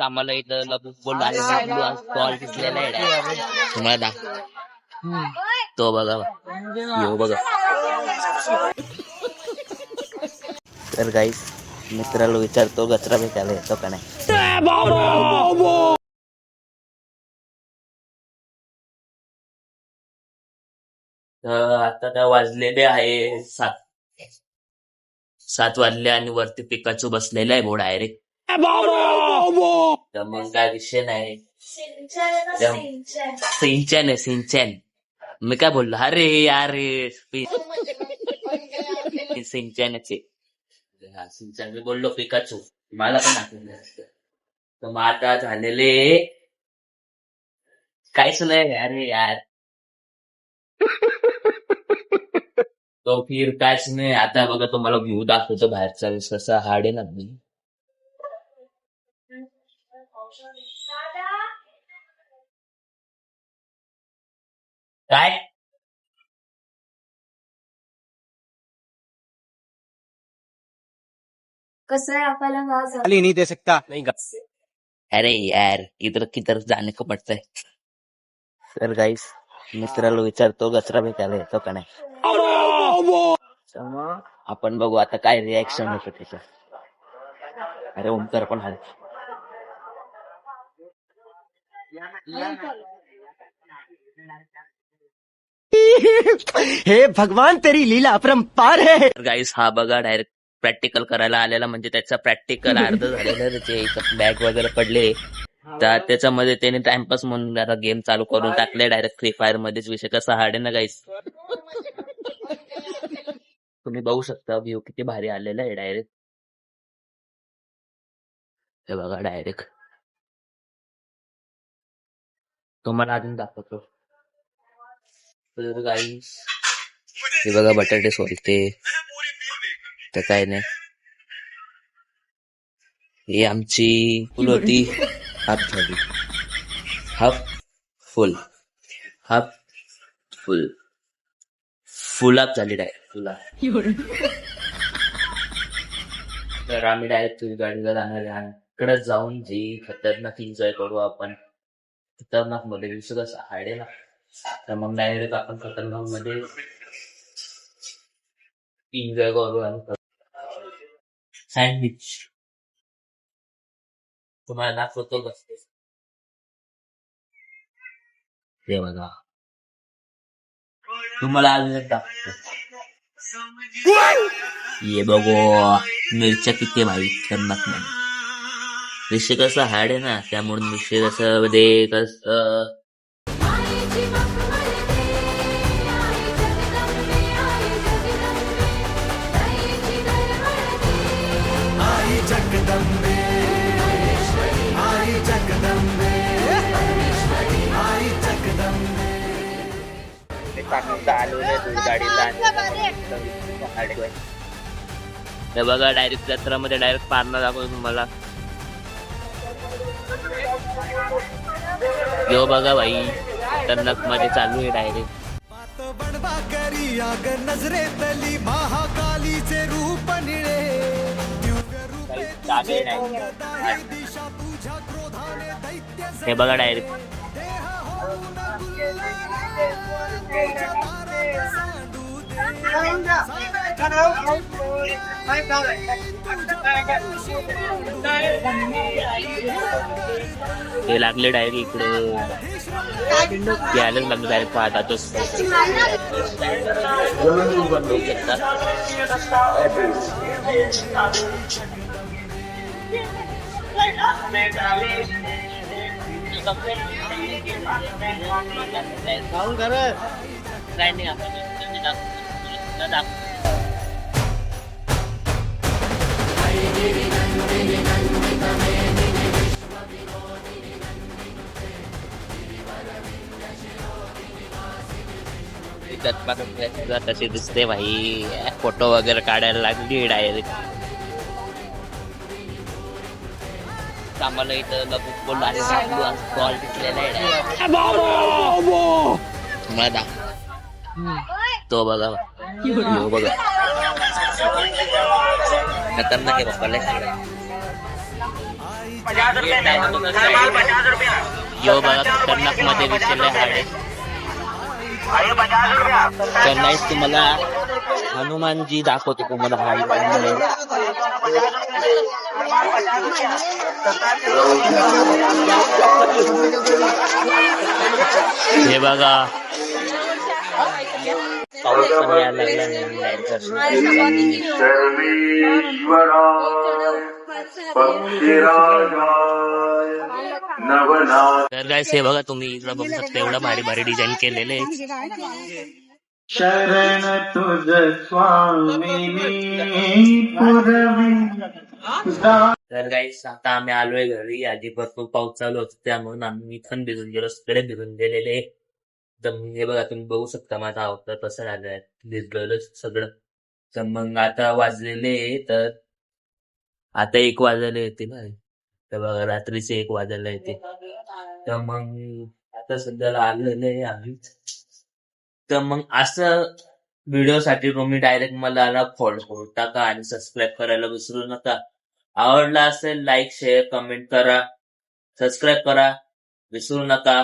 आम्हाला इथं बोललो आणि स्टॉल दिसलेला आहे तुम्हाला तो बघा यो बघा. तर गाईस मित्राला विचारतो गचरा भेटायला येतो का नाही. आता काय वाजलेले आहे 7 वाजले आणि वरती पिकाचू बसलेला आहे बोर्ड डायरेक्ट. तर मग काय विषय नाही. सिंचन आहे सिंचन. मी काय बोललो अरे यार सिंचनचे सिंचन मी बोललो पिकाचू मला पण आठवलं असतं. तर मग आता झालेले काहीच नाही अरे यार. तो फिर काहीच नाही. आता बघा तुम्हाला व्ह्यू दाखवतो बाहेरचा कसा हाड आहे ना मी. काय कसं आहे आपल्याला गाली नहीं दे सकता नहीं गा. अरे यार इधर किधर जाने को पड़ता है. तर गाईस मित्राला विचारतो गचरा भेटायला येतो का नाही. तर मग आपण बघू आता काय रिॲक्शन होतं त्याचं. अरे ओमकार पण हाय. हे भगवान तेरी लीला अपरंपार है. गाईस हा बघा डायरेक्ट प्रॅक्टिकल करायला आलेला म्हणजे त्याचा प्रॅक्टिकल अर्ध झालेलं त्याचे बॅग वगैरे पडले. तर त्याच्यामध्ये त्याने टाइमपास म्हणून जरा गेम चालू करून टाकले डायरेक्ट फ्री फायर मध्येच. विषय कसा हार्ड आहे ना गाईस. तुम्ही बघू शकता व्ह्यू किती भारी आलेला आहे डायरेक्ट. हे बघा डायरेक्ट तुम्हाला अजून दाखवतो. तर गाईस हे बघा बटाटे सोलते तर काय नाही. ही आमची फुल होती हाफ झाली. हाफ फुल हाफ फुल फुल अप झाली डायरेक्ट फुल. तर आम्ही डायरेक्ट तुझी गाडीला जाणार आहे. इकडे जाऊन जी खतरनाक एन्जॉय करू आपण. खतरनाक मध्ये विषय कसं हाडे ना. तर मग डायरेक्ट आपण खतरनाक मध्ये एन्जॉय करू. आणि सँडविच तुम्हाला दाखवतो बसते ते बघा. तुम्हाला अजून एक दाखवतो. ये बघो मिरच्या किती भाई खतरनाक मध्ये. विषय कसं हाड आहे ना त्यामुळे विषय कसं मध्ये कसं हे बघा डायरेक्ट जत्रामध्ये डायरेक्ट पारणा दाखवतो तुम्हाला. यो बघा भाई खतरनाक मध्ये चालू आहे डायरेक्ट. नजरेतली महाकालीचे रूप निळे दिशा तुझ्या क्रोधाने दैत्य. हे बघा डायरेक्ट ते लागले डायरेक्ट इकडे यायलाच लागलं डायरेक्ट पाहतातच. काय नाही आपण तशी दिसते भाई. फोटो वगैरे काढायला लागली डायरेक्ट. आम्हाला इथं बोललो आणि स्टॉल दिसलेला आहे मला तो बघा यो बघा खतरनाक आहे बाप्पा. यो बघा खतरनाक मध्ये विचारले हाडे. तर नाही तुम्हाला हनुमानजी दाखवतो तुम्हाला हाडी पाहिजे. हे बघा पाऊस पण यायला लागला नाही. तर गाइस हे बघा तुम्ही इकडं बघू शकता एवढा भारी भारी डिझाईन केलेले. शरण तुझ स्वामिनी पुरवी. तर गाईस आता आम्ही आलोय घरी. आधी भरपूर पाऊस चालू होता त्यामुळे आम्ही इथून भिजून गेलो, सगळे भिजून गेलेले. तर हे बघा तुम्ही बघू शकता माझा अवतार कसं झालाय, भिजलेलं सगळं. तर मग आता वाजलेले तर आता 1 वाजायला येते ना. तर बघा रात्रीचे 1 वाजायला येते. तर मग आता सध्याला आलेलं आहे आम्ही. तर मग असं व्हिडिओसाठी तुम्ही डायरेक्ट मला फॉलो करू टाका आणि सबस्क्राईब करायला विसरू नका. आवडला असेल लाईक शेअर कमेंट करा, सबस्क्राईब करा विसरू नका.